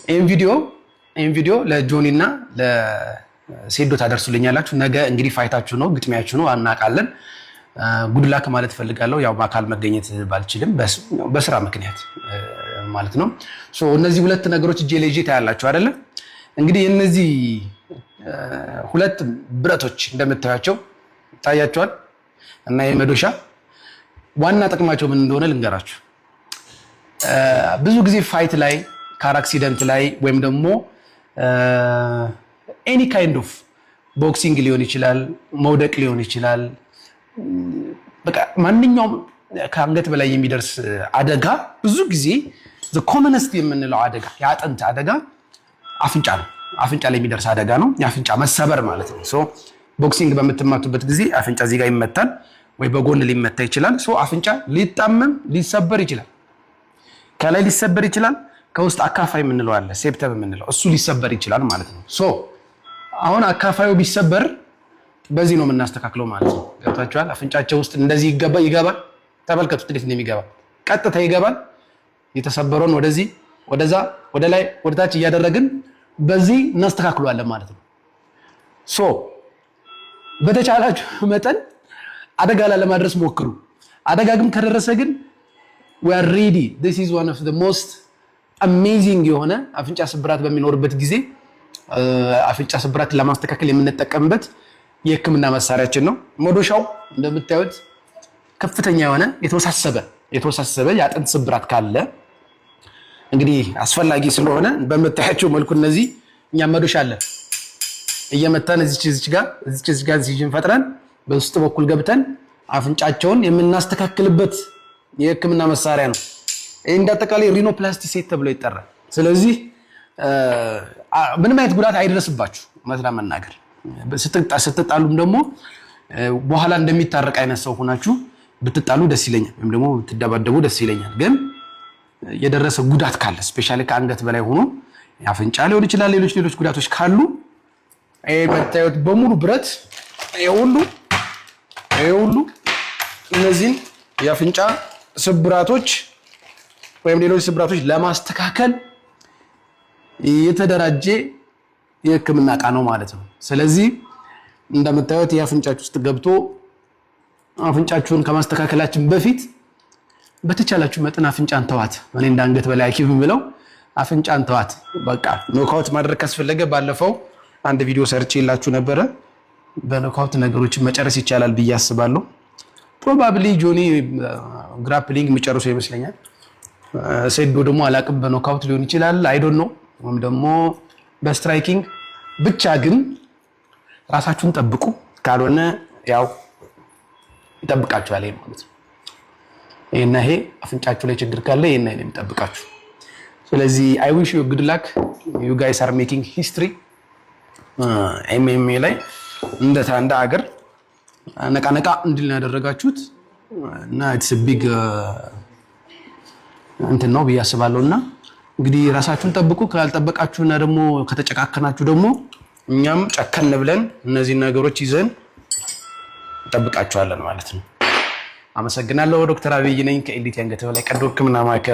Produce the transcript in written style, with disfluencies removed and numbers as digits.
ይሄን ቪዲዮ ለጆኒ እና ለሴዶ ታደርሱልኛላችሁ። ነገ እንግዲህ ፋይታችሁ ነው፣ ግጥሚያችሁ ነው አናቃለን። ጉድላክ ማለት ፈልጋለሁ። ያው በአካል መገኘት ባልችልም በስራ ምክንያት ማለት ነው። እነዚህ ሁለት ነገሮች እጄ ላይ ታያላችሁ አይደለ? እንግዲህ እነዚህ ሁለት ብረቶች እንደምታያቸው ታያቸዋል እና የመዶሻ ዋና ጥቅማቸው ምን እንደሆነ ልንገራችሁ። ብዙ ጊዜ ፋይት ላይ ካር አክሲደንት ላይ ወይም ደግሞ ኤኒ ካይንድ ኦፍ ቦክሲንግ ሊሆን ይችላል፣ መውደቅ ሊሆን ይችላል፣ በቃ ማንኛውም ከአንገት በላይ የሚደርስ አደጋ ብዙ ጊዜ the commonest የምንለው አደጋ የአጥንት አደጋ አፍንጫ ነው። አፍንጫ ላይ የሚደርስ አደጋ ነው፣ የአፍንጫ መሰበር ማለት ነው። ቦክሲንግ በምትማቱበት ጊዜ አፍንጫ እዚህ ጋር ይመታል ወይ በጎን ሊመታ ይችላል። አፍንጫ ሊጣመም ሊሰበር ይችላል። ከላይ ሊሰበር ይችላል፣ ከውስጥ አካፋይ የምንለው አለ ሴፕተም የምንለው እሱ ሊሰበር ይችላል ማለት ነው። አሁን አካፋዩ ቢሰበር በዚህ ነው የምናስተካክለው ማለት ነው። ገብታችኋል? አፍንጫቸው ውስጥ እንደዚህ ይገባል። ተመልከቱት እንዴት እንደሚገባ ቀጥታ ይገባል። የተሰበረውን ወደዚህ ወደዛ ወደ ላይ ወደ ታች እያደረግን በዚህ እናስተካክለዋለን ማለት ነው። በተቻላችሁ መጠን አደጋ ለማድረስ ሞክሩ። አደጋ ግን ከደረሰ ግን we are ready. This is one of the most amazing የሆነ አፍንጫ ስብራት በሚኖርበት ጊዜ አፍንጫ ስብራት ለማስተካከል የምንጠቀምበት የህክምና መሳሪያችን ነው። መዶሻው እንደምታዩት ከፍተኛ የሆነ የተወሳሰበ የአጥንት ስብራት ካለ እንግዲህ አስፈላጊ ስለሆነ በመታያቸው መልኩ እነዚህ እኛ መዶሻ አለ እየመታን እዚች ጋር ፈጥረን በውስጥ በኩል ገብተን አፍንጫቸውን የምናስተካክልበት የህክምና መሳሪያ ነው። ይሄ እንዳጠቃላይ ሪኖፕላስቲ ሴት ተብሎ ይጠራል። ስለዚህ ምንም አይነት ጉዳት አይደርስባችሁ ማለት መናገር ስትጣሉም ደግሞ በኋላ እንደሚታረቅ አይነት ሰው ሆናችሁ ብትጣሉ ደስ ይለኛል፣ ወይም ደግሞ ብትደባደቡ ደስ ይለኛል። ግን የደረሰ ጉዳት ካለ ስፔሻሊ ከአንገት በላይ ሆኖ አፍንጫ ሊሆን ይችላል፣ ሌሎች ጉዳቶች ካሉ ይሄ በታዩት በሙሉ ብረት ይሄ ሁሉ እነዚህን የአፍንጫ ስብራቶች ወይም ሌሎች ስብራቶች ለማስተካከል የተደራጀ የህክምና ዕቃ ነው ማለት ነው። ስለዚህ እንደምታዩት የአፍንጫችሁ ውስጥ ገብቶ አፍንጫችሁን ከማስተካከላችን በፊት በተቻላችሁ መጠን አፍንጫን ተዋት። እኔ እንዳንገት በላይ ሐኪም ብለው አፍንጫን ተዋት። በቃ ኖካውት ማድረግ ካስፈለገ ባለፈው አንድ ቪዲዮ ሰርቼላችሁ ነበረ። በኖካውት ነገሮችን መጨረስ ይቻላል ብዬ አስባለሁ። ፕሮባብሊ ጆኒ ግራፕሊንግ የሚጨርሰው ይመስለኛል። ሴዶ ደግሞ አላቅም በኖካውት ሊሆን ይችላል፣ አይ ዶንት ኖ፣ ወይም ደግሞ በስትራይኪንግ ብቻ። ግን ራሳችሁን ጠብቁ፣ ካልሆነ ያው ይጠብቃችኋል ይሄ ማለት ነው። ይሄና ይሄ አፍንጫችሁ ላይ ችግር ካለ ይሄና ይሄ የሚጠብቃችሁ። ስለዚህ አይ ዊሽ ዩ ጉድ ላክ ዩ ጋይስ አር ሜኪንግ ሂስትሪ ኤምኤምኤ ላይ እንደ ሀገር ነቃ እንድል ያደረጋችሁት እና ኢትስ ቢግ እንትን ነው ብዬ አስባለሁና እንግዲህ ራሳችሁን ጠብቁ። ካልጠበቃችሁና ደግሞ ከተጨካከናችሁ ደግሞ እኛም ጨከን ብለን እነዚህ ነገሮች ይዘን እንጠብቃችኋለን ማለት ነው። አመሰግናለሁ። ዶክተር አብይ ነኝ ከኤልቲ አንገት በላይ ቀዶ ህክምና ማዕከል